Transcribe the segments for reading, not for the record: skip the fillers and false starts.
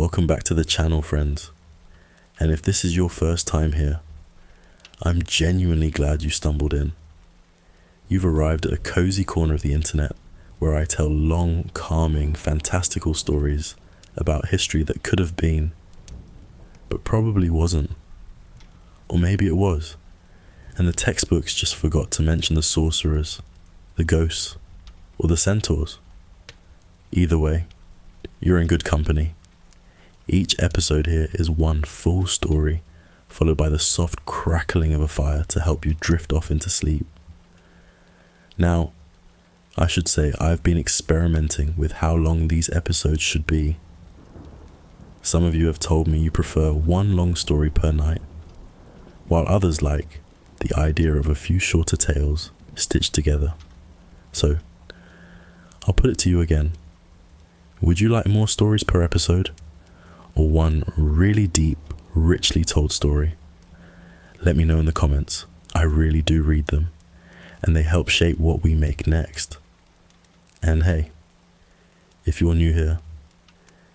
Welcome back to the channel, friends. And if this is your first time here, I'm genuinely glad you stumbled in. You've arrived at a cozy corner of the internet where I tell long, calming, fantastical stories about history that could have been, but probably wasn't. Or maybe it was, and the textbooks just forgot to mention the sorcerers, the ghosts, or the centaurs. Either way, you're in good company. Each episode here is one full story, followed by the soft crackling of a fire to help you drift off into sleep. Now, I should say I've been experimenting with how long these episodes should be. Some of you have told me you prefer one long story per night, while others like the idea of a few shorter tales stitched together. So, I'll put it to you again. Would you like more stories per episode? Or one really deep, richly told story? Let me know in the comments. I really do read them, and they help shape what we make next. And hey, if you're new here,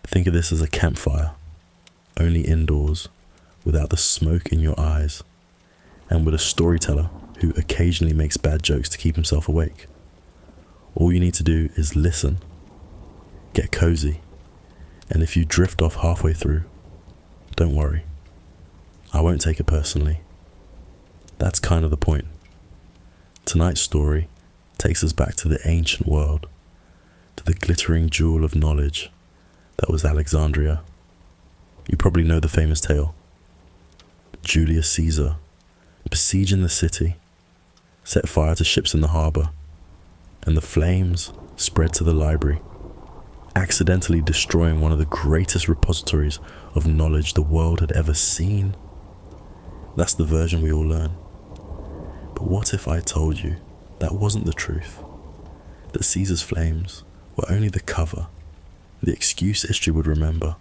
think of this as a campfire, only indoors, without the smoke in your eyes, and with a storyteller who occasionally makes bad jokes to keep himself awake. All you need to do is listen, get cozy, and if you drift off halfway through, don't worry. I won't take it personally. That's kind of the point. Tonight's story takes us back to the ancient world, to the glittering jewel of knowledge that was Alexandria. You probably know the famous tale. Julius Caesar, besieging the city, set fire to ships in the harbor, and the flames spread to the library, accidentally destroying one of the greatest repositories of knowledge the world had ever seen. That's the version we all learn. But what if I told you that wasn't the truth? That Caesar's flames were only the cover, the excuse history would remember,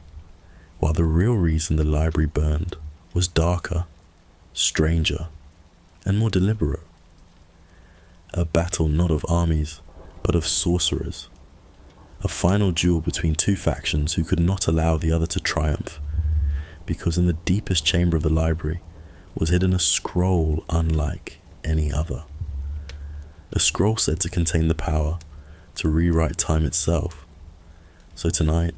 while the real reason the library burned was darker, stranger, and more deliberate. A battle not of armies, but of sorcerers. A final duel between two factions who could not allow the other to triumph, because in the deepest chamber of the library was hidden a scroll unlike any other. A scroll said to contain the power to rewrite time itself. So tonight,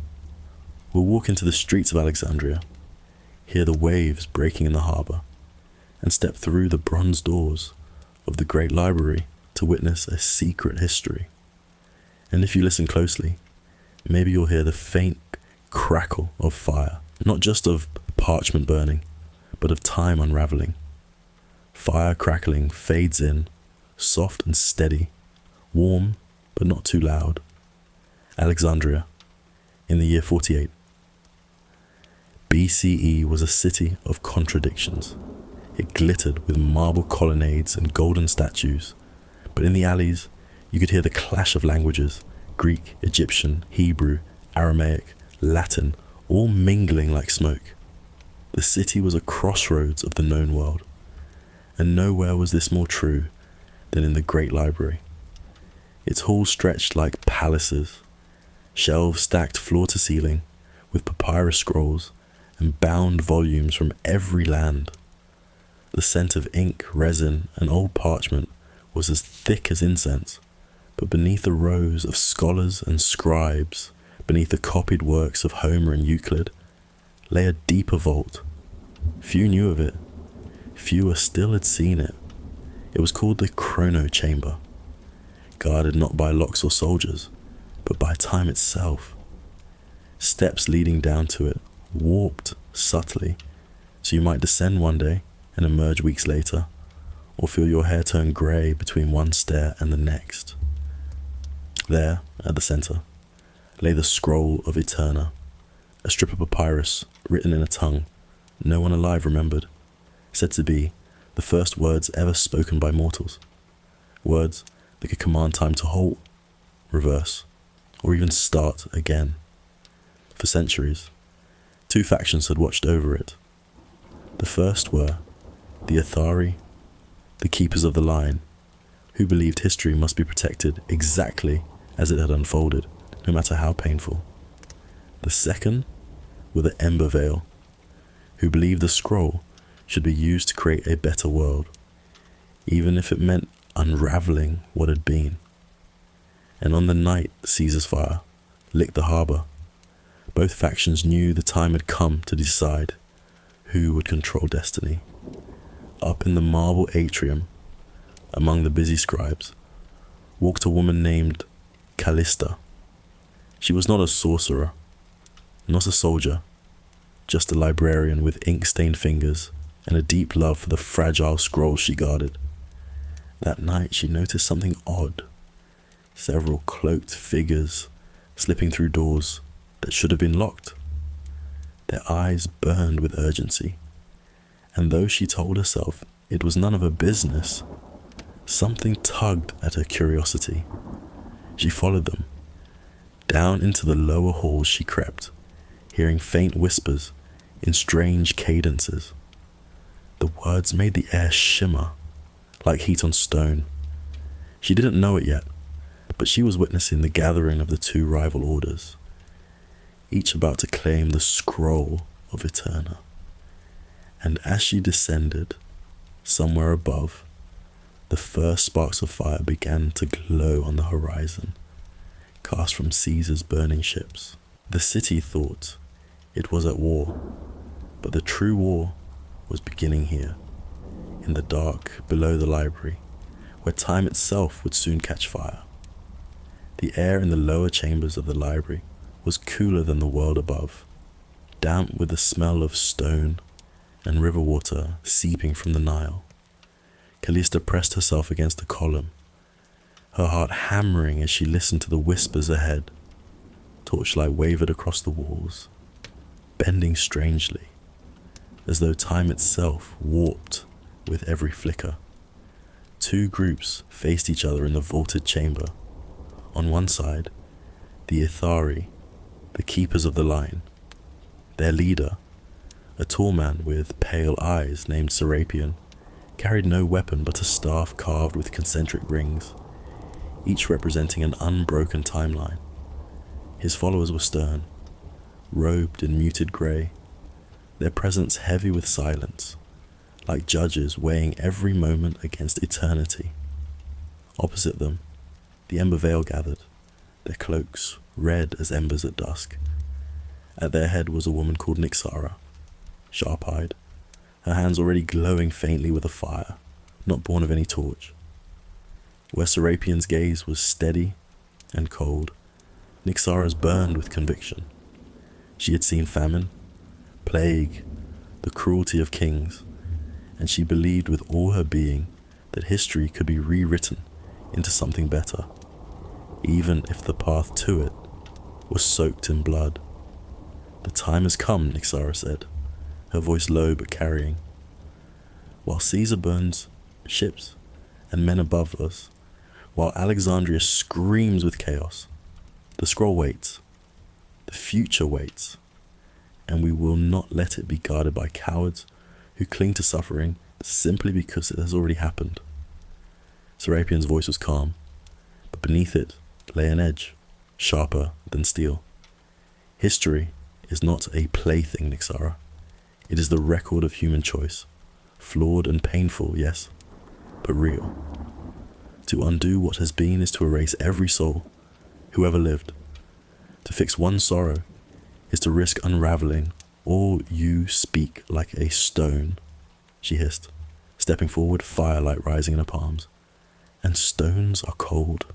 we'll walk into the streets of Alexandria, hear the waves breaking in the harbor, and step through the bronze doors of the great library to witness a secret history. And if you listen closely, maybe you'll hear the faint crackle of fire, not just of parchment burning, but of time unraveling. Fire crackling fades in, soft and steady, warm but not too loud. Alexandria, in the year 48. BCE was a city of contradictions. It glittered with marble colonnades and golden statues, but in the alleys, you could hear the clash of languages: Greek, Egyptian, Hebrew, Aramaic, Latin, all mingling like smoke. The city was a crossroads of the known world, and nowhere was this more true than in the great library. Its halls stretched like palaces, shelves stacked floor to ceiling with papyrus scrolls and bound volumes from every land. The scent of ink, resin, and old parchment was as thick as incense, but beneath the rows of scholars and scribes, beneath the copied works of Homer and Euclid, lay a deeper vault. Few knew of it. Fewer still had seen it. It was called the Chrono Chamber, guarded not by locks or soldiers, but by time itself. Steps leading down to it, warped subtly, so you might descend one day and emerge weeks later, or feel your hair turn grey between one stair and the next. There, at the center, lay the Scroll of Eterna, a strip of papyrus written in a tongue no one alive remembered, said to be the first words ever spoken by mortals. Words that could command time to halt, reverse, or even start again. For centuries, two factions had watched over it. The first were the Athari, the keepers of the line, who believed history must be protected exactly as it had unfolded, no matter how painful. The second with an ember veil, who believed the scroll should be used to create a better world, even if it meant unraveling what had been. And on the night Caesar's fire licked the harbour, both factions knew the time had come to decide who would control destiny. Up in the marble atrium, among the busy scribes, walked a woman named Callista. She was not a sorcerer, not a soldier, just a librarian with ink-stained fingers and a deep love for the fragile scrolls she guarded. That night she noticed something odd. Several cloaked figures slipping through doors that should have been locked. Their eyes burned with urgency, and though she told herself it was none of her business, something tugged at her curiosity. She followed them. Down into the lower halls she crept, hearing faint whispers in strange cadences. The words made the air shimmer like heat on stone. She didn't know it yet, but she was witnessing the gathering of the two rival orders, each about to claim the scroll of Eterna. And as she descended, somewhere above, the first sparks of fire began to glow on the horizon, cast from Caesar's burning ships. The city thought it was at war, but the true war was beginning here, in the dark below the library, where time itself would soon catch fire. The air in the lower chambers of the library was cooler than the world above, damp with the smell of stone and river water seeping from the Nile. Callista pressed herself against a column, her heart hammering as she listened to the whispers ahead. Torchlight wavered across the walls, bending strangely, as though time itself warped with every flicker. Two groups faced each other in the vaulted chamber. On one side, the Ithari, the keepers of the line. Their leader, a tall man with pale eyes named Serapion, carried no weapon but a staff carved with concentric rings, each representing an unbroken timeline. His followers were stern, robed in muted grey, their presence heavy with silence, like judges weighing every moment against eternity. Opposite them, the ember veil gathered, their cloaks red as embers at dusk. At their head was a woman called Nyxara, sharp-eyed, her hands already glowing faintly with a fire, not born of any torch. Where Serapion's gaze was steady and cold, Nyxara's burned with conviction. She had seen famine, plague, the cruelty of kings, and she believed with all her being that history could be rewritten into something better, even if the path to it was soaked in blood. "The time has come," Nyxara said, her voice low but carrying. "While Caesar burns ships and men above us, while Alexandria screams with chaos, the scroll waits, the future waits, and we will not let it be guarded by cowards who cling to suffering simply because it has already happened." Serapion's voice was calm, but beneath it lay an edge, sharper than steel. "History is not a plaything, Nyxara. It is the record of human choice, flawed and painful, yes, but real. To undo what has been is to erase every soul, who ever lived. To fix one sorrow is to risk unraveling all. You speak like a stone," she hissed, stepping forward, firelight rising in her palms. "And stones are cold.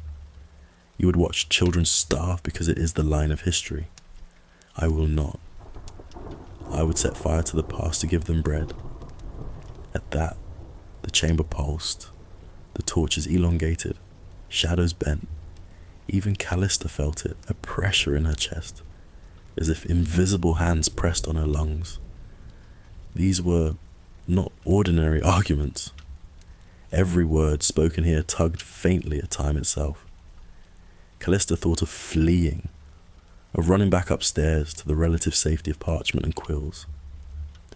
You would watch children starve because it is the line of history. I will not. I would set fire to the past to give them bread." At that, the chamber pulsed, the torches elongated, shadows bent. Even Callista felt it, a pressure in her chest, as if invisible hands pressed on her lungs. These were not ordinary arguments. Every word spoken here tugged faintly at time itself. Callista thought of fleeing, of running back upstairs to the relative safety of parchment and quills.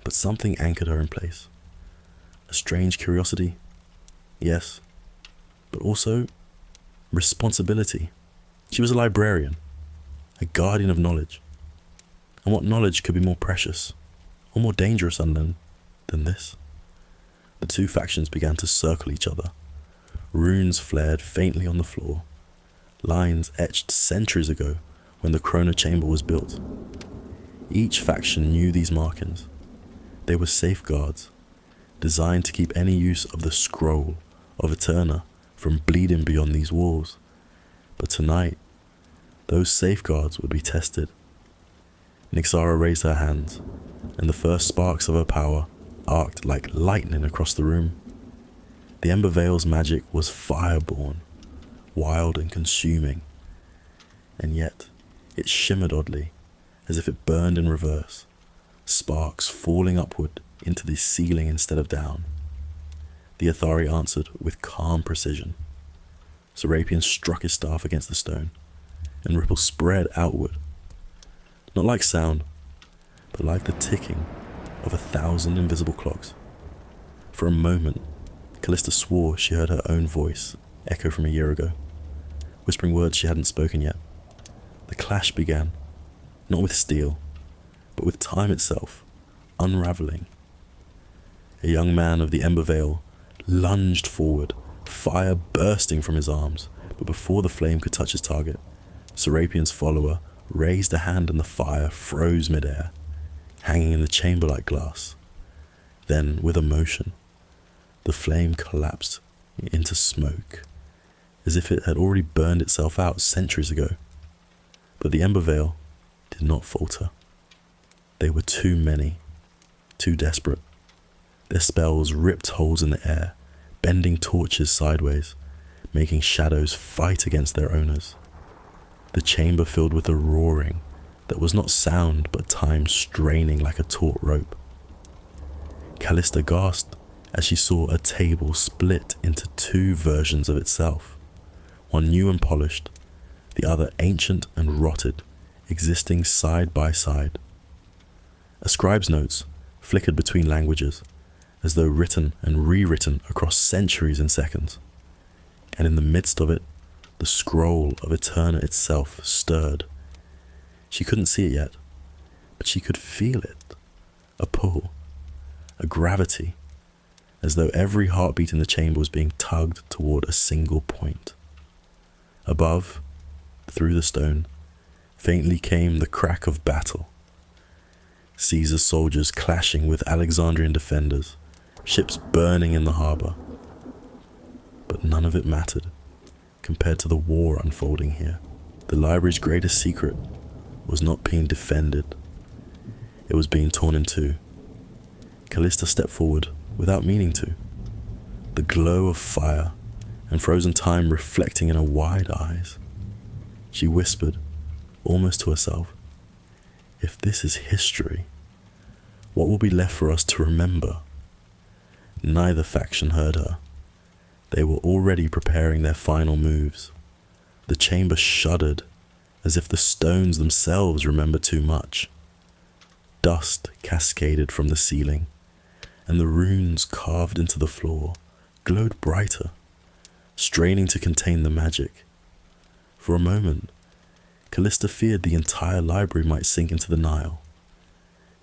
But something anchored her in place. A strange curiosity, yes, but also responsibility. She was a librarian, a guardian of knowledge. And what knowledge could be more precious, or more dangerous unknown than this? The two factions began to circle each other. Runes flared faintly on the floor, lines etched centuries ago when the Chrono Chamber was built. Each faction knew these markings. They were safeguards, designed to keep any use of the scroll of Eterna from bleeding beyond these walls. But tonight, those safeguards would be tested. Nyxara raised her hands, and the first sparks of her power arced like lightning across the room. The Ember Veil's magic was fireborn, wild and consuming, and yet it shimmered oddly, as if it burned in reverse, sparks falling upward into the ceiling instead of down. The Athari answered with calm precision. Serapion struck his staff against the stone, and ripples spread outward, not like sound, but like the ticking of 1,000 invisible clocks. For a moment, Callista swore she heard her own voice echo from a year ago, whispering words she hadn't spoken yet. The clash began, not with steel, but with time itself, unraveling. A young man of the Ember Veil lunged forward, fire bursting from his arms, but before the flame could touch his target, Serapion's follower raised a hand and the fire froze midair, hanging in the chamber like glass. Then, with a motion, the flame collapsed into smoke, as if it had already burned itself out centuries ago. But the Ember Veil did not falter. They were too many, too desperate. Their spells ripped holes in the air, bending torches sideways, making shadows fight against their owners. The chamber filled with a roaring that was not sound but time straining like a taut rope. Callista gasped as she saw a table split into two versions of itself, one new and polished, the other ancient and rotted, existing side by side. A scribe's notes flickered between languages, as though written and rewritten across centuries and seconds. And in the midst of it, the scroll of Eterna itself stirred. She couldn't see it yet, but she could feel it. A pull, a gravity, as though every heartbeat in the chamber was being tugged toward a single point. Above, through the stone, faintly came the crack of battle. Caesar's soldiers clashing with Alexandrian defenders, ships burning in the harbor. But none of it mattered compared to the war unfolding here. The library's greatest secret was not being defended. It was being torn in two. Callista stepped forward without meaning to, the glow of fire and frozen time reflecting in her wide eyes. She whispered, almost to herself, "If this is history, what will be left for us to remember?" Neither faction heard her. They were already preparing their final moves. The chamber shuddered, as if the stones themselves remembered too much. Dust cascaded from the ceiling, and the runes carved into the floor glowed brighter, straining to contain the magic. For a moment, Callista feared the entire library might sink into the Nile.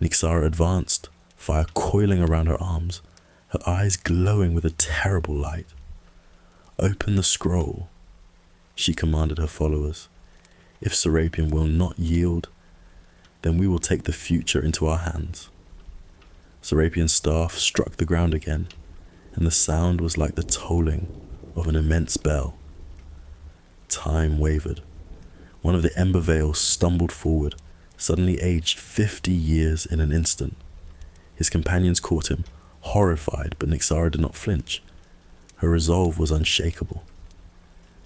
Nyxara advanced, fire coiling around her arms, her eyes glowing with a terrible light. "Open the scroll," she commanded her followers. "If Serapion will not yield, then we will take the future into our hands." Serapion's staff struck the ground again, and the sound was like the tolling of an immense bell. Time wavered. One of the Ember Veil stumbled forward, suddenly aged 50 years in an instant. His companions caught him, horrified, but Nyxara did not flinch. Her resolve was unshakable.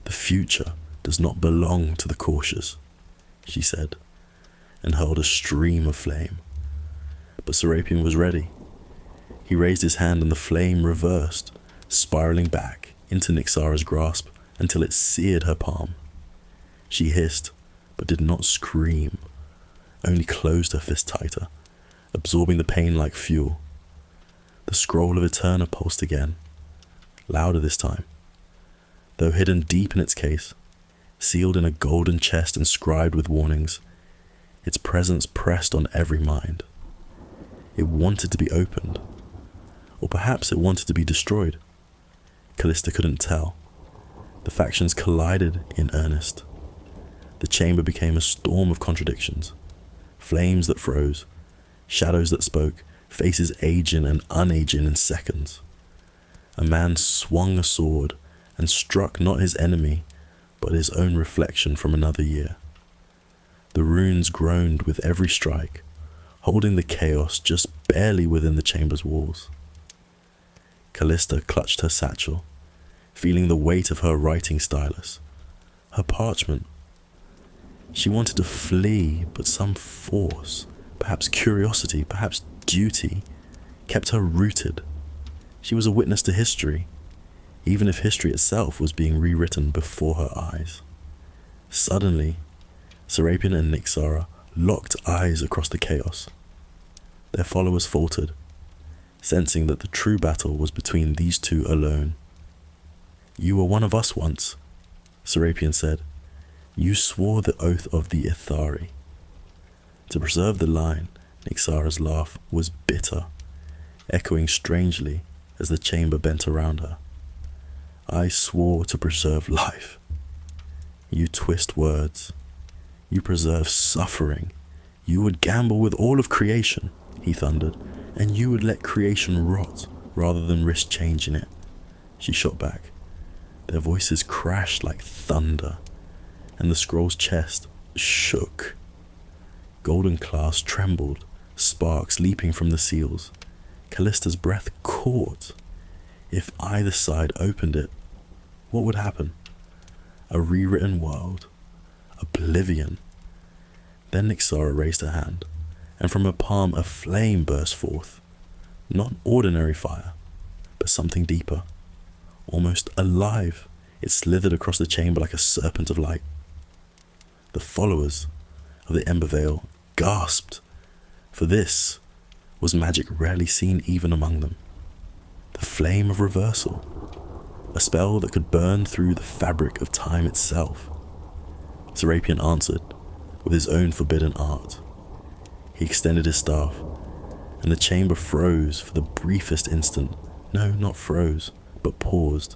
"The future does not belong to the cautious," she said, and hurled a stream of flame. But Serapion was ready. He raised his hand and the flame reversed, spiraling back into Nyxara's grasp until it seared her palm. She hissed, but did not scream, only closed her fist tighter, absorbing the pain like fuel. The scroll of Eterna pulsed again, louder this time. Though hidden deep in its case, sealed in a golden chest and scribed with warnings, its presence pressed on every mind. It wanted to be opened, or perhaps it wanted to be destroyed. Callista couldn't tell. The factions collided in earnest. The chamber became a storm of contradictions, flames that froze, shadows that spoke, faces aging and unaging in seconds. A man swung a sword and struck not his enemy, but his own reflection from another year. The runes groaned with every strike, holding the chaos just barely within the chamber's walls. Callista clutched her satchel, feeling the weight of her writing stylus, her parchment. She wanted to flee, but some force, perhaps curiosity, perhaps duty, kept her rooted. She was a witness to history, even if history itself was being rewritten before her eyes. Suddenly, Serapion and Nyxara locked eyes across the chaos. Their followers faltered, sensing that the true battle was between these two alone. "You were one of us once," Serapion said. "You swore the oath of the Ithari." To preserve the line, Nyxara's laugh was bitter, echoing strangely as the chamber bent around her. "I swore to preserve life." "You twist words. You preserve suffering. You would gamble with all of creation," he thundered, "and you would let creation rot rather than risk changing it." She shot back. Their voices crashed like thunder, and the scroll's chest shook. Golden clasp trembled, sparks leaping from the seals. Callista's breath caught. If either side opened it, what would happen? A rewritten world. Oblivion. Then Nyxara raised her hand, and from her palm a flame burst forth. Not ordinary fire, but something deeper. Almost alive, it slithered across the chamber like a serpent of light. The followers of the Ember Veil gasped, for this was magic rarely seen even among them. The flame of reversal, a spell that could burn through the fabric of time itself. Serapion answered with his own forbidden art. He extended his staff, and the chamber froze for the briefest instant. No, not froze, but paused,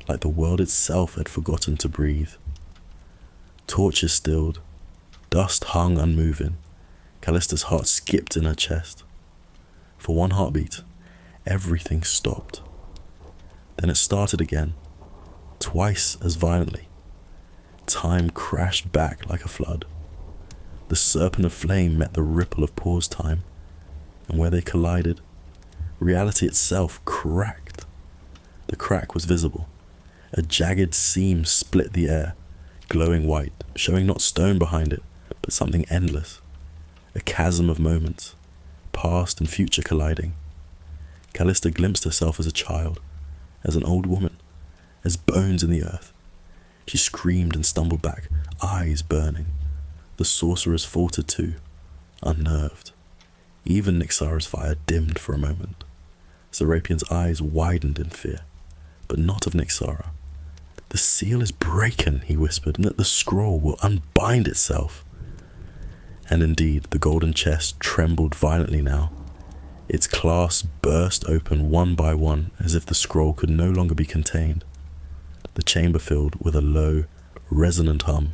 like the world itself had forgotten to breathe. Torches stilled, dust hung unmoving. Callista's heart skipped in her chest. For one heartbeat, everything stopped. Then it started again, twice as violently. Time crashed back like a flood. The serpent of flame met the ripple of pause time, and where they collided, reality itself cracked. The crack was visible. A jagged seam split the air, glowing white, showing not stone behind it, but something endless. A chasm of moments, past and future colliding. Callista glimpsed herself as a child, as an old woman, as bones in the earth. She screamed and stumbled back, eyes burning. The sorcerers faltered too, unnerved. Even Nyxara's fire dimmed for a moment. Serapion's eyes widened in fear, but not of Nyxara. "The seal is breaking," he whispered, "and that the scroll will unbind itself." And indeed, the golden chest trembled violently now. Its clasps burst open one by one, as if the scroll could no longer be contained. The chamber filled with a low, resonant hum,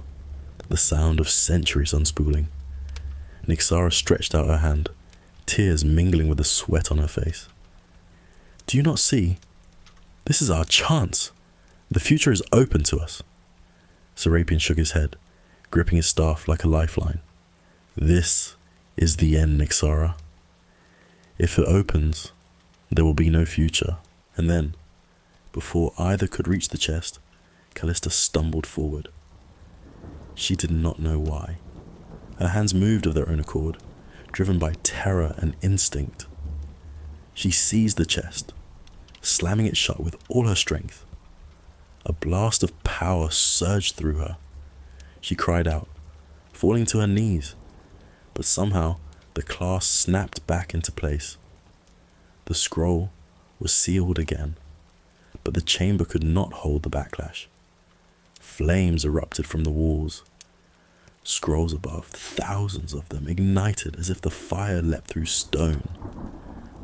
the sound of centuries unspooling. Nyxara stretched out her hand, tears mingling with the sweat on her face. "Do you not see? This is our chance. The future is open to us." Serapion shook his head, gripping his staff like a lifeline. "This is the end, Nyxara. If it opens, there will be no future." And then, before either could reach the chest, Callista stumbled forward. She did not know why. Her hands moved of their own accord, driven by terror and instinct. She seized the chest, slamming it shut with all her strength. A blast of power surged through her. She cried out, falling to her knees, but somehow the clasp snapped back into place. The scroll was sealed again, but the chamber could not hold the backlash. Flames erupted from the walls. Scrolls above, thousands of them, ignited as if the fire leapt through stone.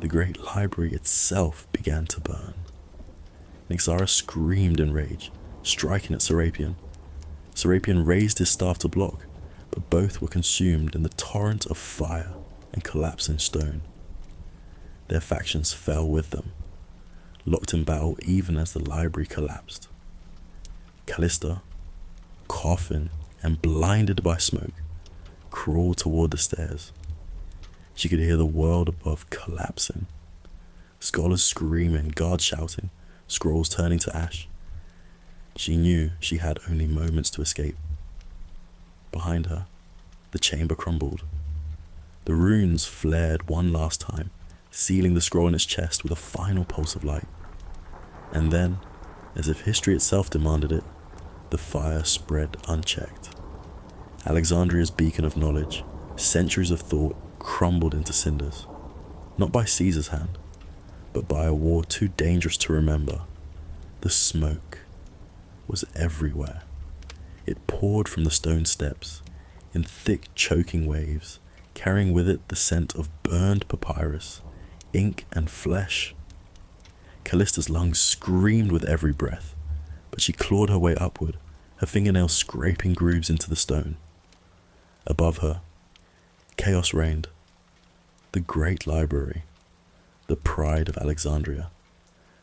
The great library itself began to burn. Nyxara screamed in rage, striking at Serapion. Serapion raised his staff to block, but both were consumed in the torrent of fire and collapsing stone. Their factions fell with them, locked in battle even as the library collapsed. Callista, coughing and blinded by smoke, crawled toward the stairs. She could hear the world above collapsing. Scholars screaming, guards shouting, scrolls turning to ash. She knew she had only moments to escape. Behind her, the chamber crumbled. The runes flared one last time, sealing the scroll in its chest with a final pulse of light. And then, as if history itself demanded it, the fire spread unchecked. Alexandria's beacon of knowledge, centuries of thought, crumbled into cinders. Not by Caesar's hand, but by a war too dangerous to remember. The smoke was everywhere. It poured from the stone steps, in thick choking waves, carrying with it the scent of burned papyrus, ink and flesh. Callista's lungs screamed with every breath, but she clawed her way upward, her fingernails scraping grooves into the stone. Above her, chaos reigned. The great library, the pride of Alexandria,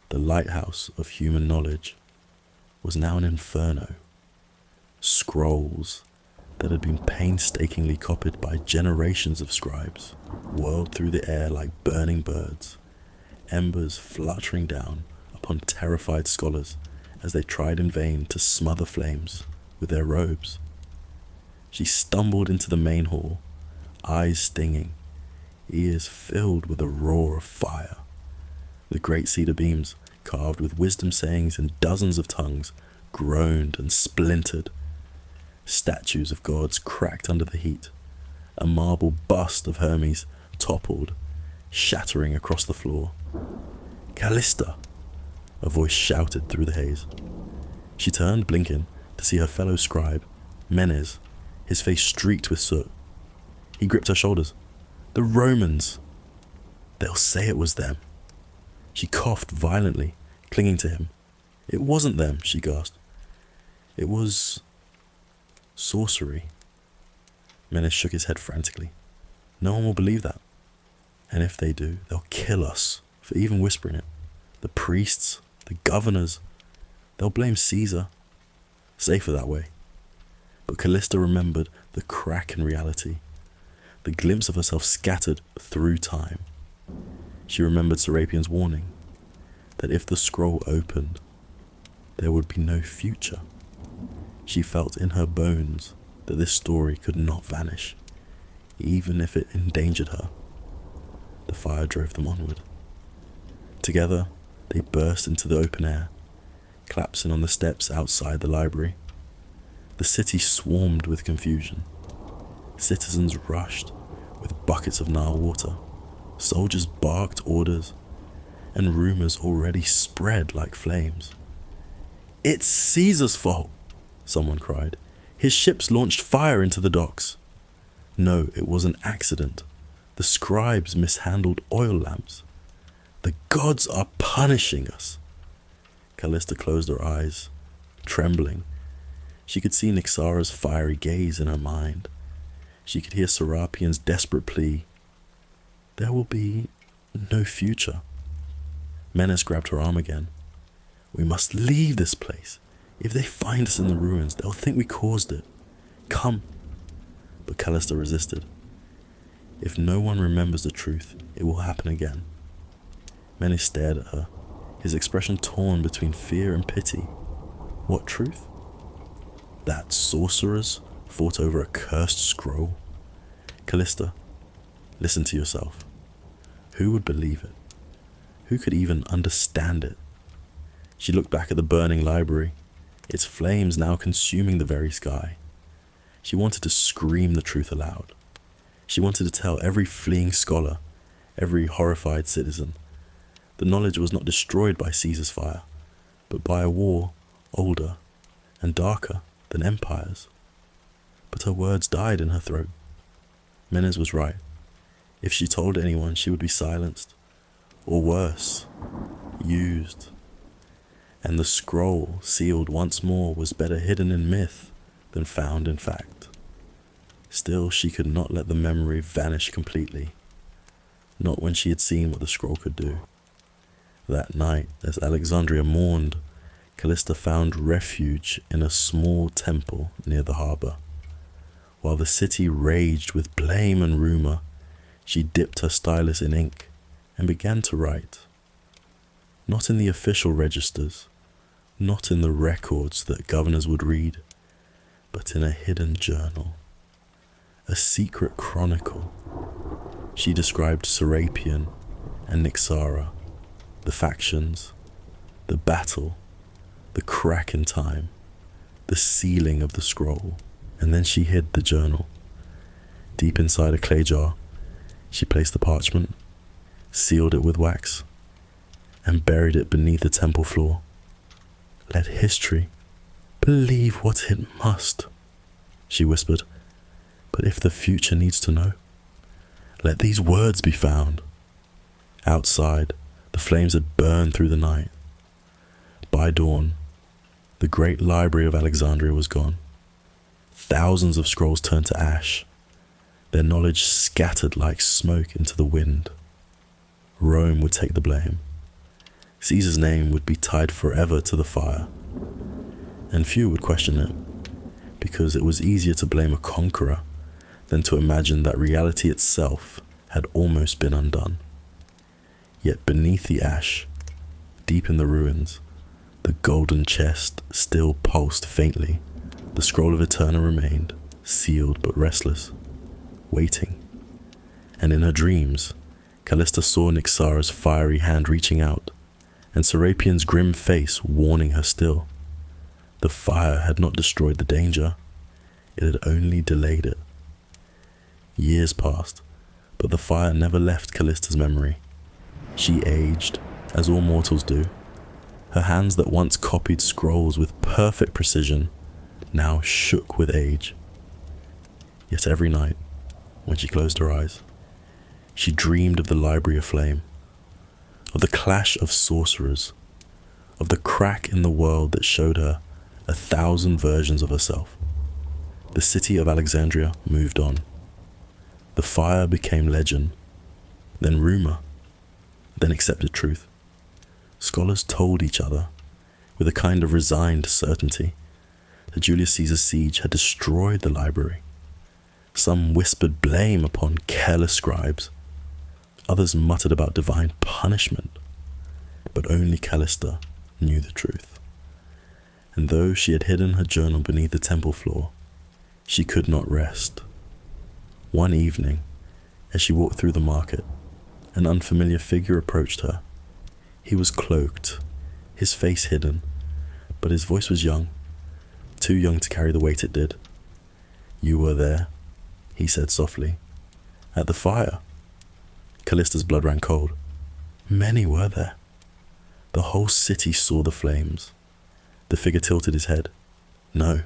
the lighthouse of human knowledge, was now an inferno. Scrolls that had been painstakingly copied by generations of scribes whirled through the air like burning birds, embers fluttering down upon terrified scholars as they tried in vain to smother flames with their robes. She stumbled into the main hall, eyes stinging, ears filled with a roar of fire. The great cedar beams, carved with wisdom sayings in dozens of tongues, groaned and splintered. Statues of gods cracked under the heat. A marble bust of Hermes toppled, shattering across the floor. "Callista!" a voice shouted through the haze. She turned, blinking, to see her fellow scribe, Menes, his face streaked with soot. He gripped her shoulders. "The Romans! They'll say it was them." She coughed violently, clinging to him. "It wasn't them," she gasped. "It was sorcery." Menes shook his head frantically. "No one will believe that. And if they do, they'll kill us for even whispering it. The priests, the governors, they'll blame Caesar. Safer that way." But Callista remembered the crack in reality, the glimpse of herself scattered through time. She remembered Serapion's warning, that if the scroll opened, there would be no future. She felt in her bones that this story could not vanish, even if it endangered her. The fire drove them onward. Together, they burst into the open air, collapsing on the steps outside the library. The city swarmed with confusion. Citizens rushed with buckets of Nile water. Soldiers barked orders, and rumors already spread like flames. "It's Caesar's fault!" someone cried. "His ships launched fire into the docks." No, it was an accident. The scribes mishandled oil lamps. "The gods are punishing us." Callista closed her eyes, trembling. She could see Nyxara's fiery gaze in her mind. She could hear Serapion's desperate plea. There will be no future. Menes grabbed her arm again. "We must leave this place. If they find us in the ruins, they'll think we caused it. Come." But Callista resisted. If no one remembers the truth, it will happen again. Menes stared at her, his expression torn between fear and pity. What truth? That sorcerers fought over a cursed scroll? Callista, listen to yourself. Who would believe it? Who could even understand it? She looked back at the burning library, its flames now consuming the very sky. She wanted to scream the truth aloud. She wanted to tell every fleeing scholar, every horrified citizen, the knowledge was not destroyed by Caesar's fire, but by a war older and darker than empires. but her words died in her throat. Menez was right. If she told anyone, she would be silenced, or worse, used. And the scroll, sealed once more, was better hidden in myth than found in fact. Still, she could not let the memory vanish completely, not when she had seen what the scroll could do. That night, as Alexandria mourned, Callista found refuge in a small temple near the harbour. While the city raged with blame and rumour, she dipped her stylus in ink and began to write. Not in the official registers, not in the records that governors would read, but in a hidden journal, a secret chronicle. She described Serapion and Nyxara, the factions, the battle, the crack in time, the sealing of the scroll, and then she hid the journal. Deep inside a clay jar, she placed the parchment, sealed it with wax, and buried it beneath the temple floor. Let history believe what it must, she whispered. But if the future needs to know, let these words be found. Outside, the flames had burned through the night. By dawn, the great Library of Alexandria was gone. Thousands of scrolls turned to ash, their knowledge scattered like smoke into the wind. Rome would take the blame. Caesar's name would be tied forever to the fire, and few would question it, because it was easier to blame a conqueror than to imagine that reality itself had almost been undone. Yet beneath the ash, deep in the ruins, the golden chest still pulsed faintly. The scroll of Eterna remained, sealed but restless, waiting. And in her dreams, Callista saw Nyxara's fiery hand reaching out, and Serapion's grim face warning her still. The fire had not destroyed the danger, it had only delayed it. Years passed, but the fire never left Callista's memory. She aged, as all mortals do. Her hands that once copied scrolls with perfect precision now shook with age. Yet every night, when she closed her eyes, she dreamed of the Library of Flame, of the clash of sorcerers, of the crack in the world that showed her 1,000 versions of herself. The city of Alexandria moved on. The fire became legend, then rumor, then accepted truth. Scholars told each other, with a kind of resigned certainty, that Julius Caesar's siege had destroyed the library. Some whispered blame upon careless scribes. Others muttered about divine punishment. But only Callista knew the truth. And though she had hidden her journal beneath the temple floor, she could not rest. One evening, as she walked through the market, an unfamiliar figure approached her. He was cloaked, his face hidden, but his voice was young, too young to carry the weight it did. "You were there," he said softly, "at the fire." Callista's blood ran cold. Many were there. The whole city saw the flames. The figure tilted his head. "No,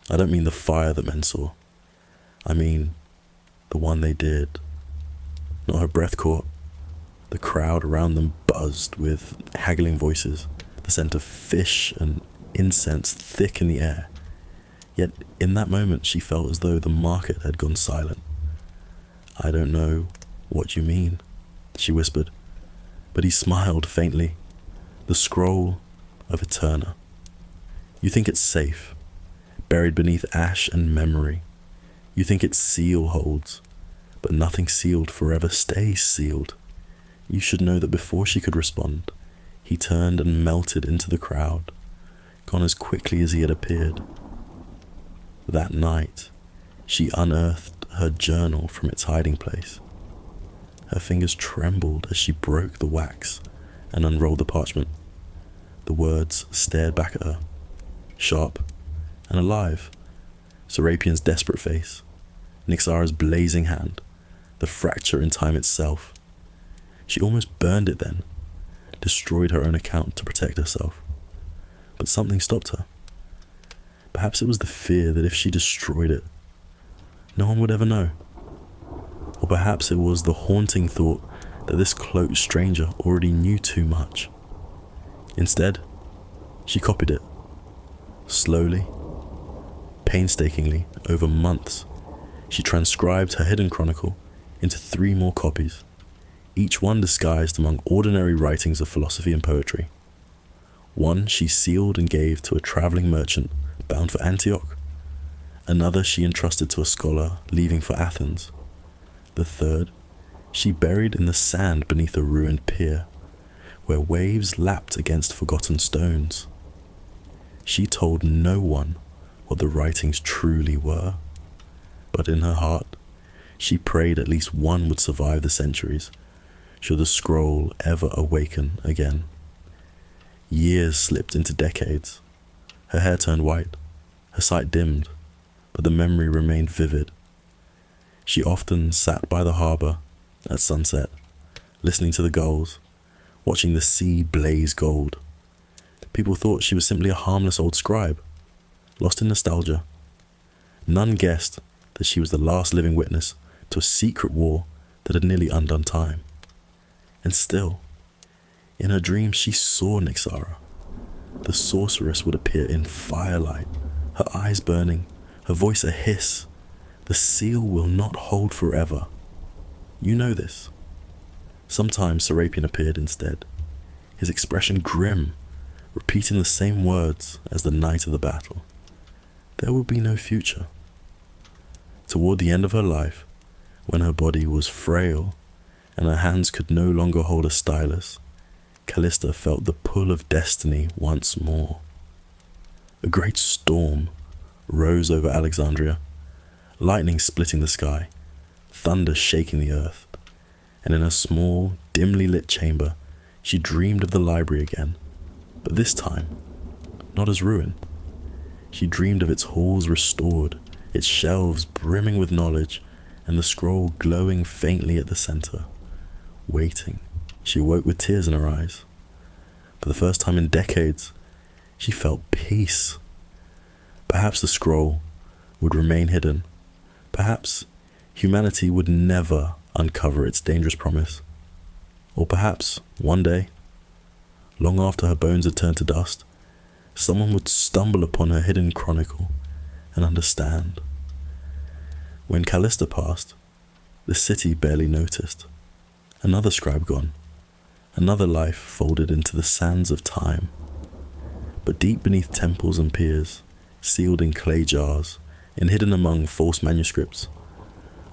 I don't mean the fire that men saw. I mean the one they did." Not her breath caught. The crowd around them buzzed with haggling voices, the scent of fish and incense thick in the air. Yet in that moment she felt as though the market had gone silent. "I don't know what you mean," she whispered, but he smiled faintly. "The scroll of Eterna. You think it's safe, buried beneath ash and memory. You think its seal holds, but nothing sealed forever stays sealed. You should know that before she could respond, he turned and melted into the crowd, gone as quickly as he had appeared. That night, she unearthed her journal from its hiding place. Her fingers trembled as she broke the wax and unrolled the parchment. The words stared back at her, sharp and alive. Serapion's desperate face, Nyxara's blazing hand, the fracture in time itself. She almost burned it then, destroyed her own account to protect herself. But something stopped her. Perhaps it was the fear that if she destroyed it, No one would ever know. Or perhaps it was the haunting thought that this cloaked stranger already knew too much. Instead, she copied it. Slowly, painstakingly, over months, she transcribed her hidden chronicle into 3 more copies, each one disguised among ordinary writings of philosophy and poetry. One she sealed and gave to a traveling merchant bound for Antioch. Another she entrusted to a scholar leaving for Athens. The third she buried in the sand beneath a ruined pier, where waves lapped against forgotten stones. She told no one what the writings truly were, but in her heart, she prayed at least one would survive the centuries, should the scroll ever awaken again. Years slipped into decades. Her hair turned white, her sight dimmed, but the memory remained vivid. She often sat by the harbor at sunset, listening to the gulls, watching the sea blaze gold. People thought she was simply a harmless old scribe, lost in nostalgia. None guessed that she was the last living witness to a secret war that had nearly undone time. And still, in her dreams she saw Nyxara. The sorceress would appear in firelight, her eyes burning, her voice a hiss. The seal will not hold forever. You know this. Sometimes Serapion appeared instead, his expression grim, repeating the same words as the night of the battle. There will be no future. Toward the end of her life, when her body was frail and her hands could no longer hold a stylus, Callista felt the pull of destiny once more. A great storm rose over Alexandria, lightning splitting the sky, thunder shaking the earth, and in a small, dimly lit chamber, she dreamed of the library again, but this time, not as ruin. She dreamed of its halls restored, its shelves brimming with knowledge, and the scroll glowing faintly at the center. Waiting, she awoke with tears in her eyes. For the first time in decades, she felt peace. Perhaps the scroll would remain hidden. Perhaps humanity would never uncover its dangerous promise. Or perhaps, one day, long after her bones had turned to dust, someone would stumble upon her hidden chronicle and understand. When Callista passed, the city barely noticed. Another scribe gone, another life folded into the sands of time. But deep beneath temples and piers, sealed in clay jars and hidden among false manuscripts,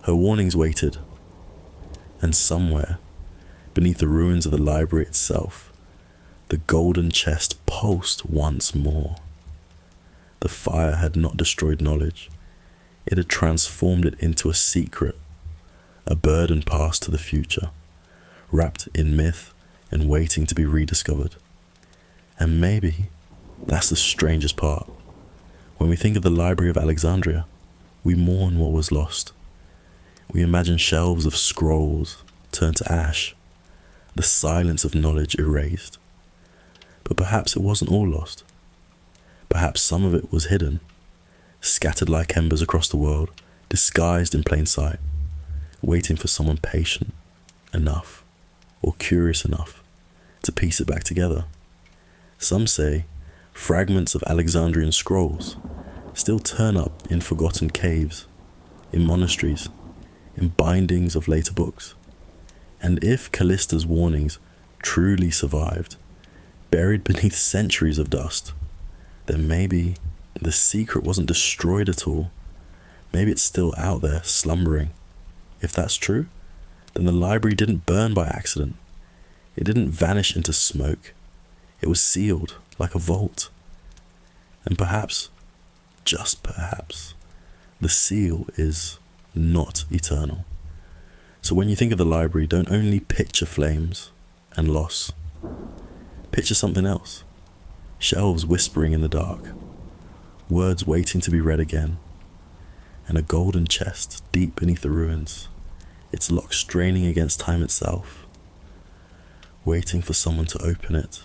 her warnings waited. And somewhere, beneath the ruins of the library itself, the golden chest pulsed once more. The fire had not destroyed knowledge. It had transformed it into a secret, a burden passed to the future, wrapped in myth and waiting to be rediscovered. And maybe that's the strangest part. When we think of the Library of Alexandria, we mourn what was lost. We imagine shelves of scrolls turned to ash, the silence of knowledge erased. But perhaps it wasn't all lost. Perhaps some of it was hidden, scattered like embers across the world, disguised in plain sight, waiting for someone patient enough or curious enough to piece it back together. Some say fragments of Alexandrian scrolls still turn up in forgotten caves, in monasteries, in bindings of later books. And if Callista's warnings truly survived, buried beneath centuries of dust, then maybe the secret wasn't destroyed at all. Maybe it's still out there, slumbering. If that's true, then the library didn't burn by accident. It didn't vanish into smoke. It was sealed like a vault. And perhaps, just perhaps, the seal is not eternal. So when you think of the library, don't only picture flames and loss. Picture something else. Shelves whispering in the dark, words waiting to be read again, and a golden chest deep beneath the ruins, its lock straining against time itself, waiting for someone to open it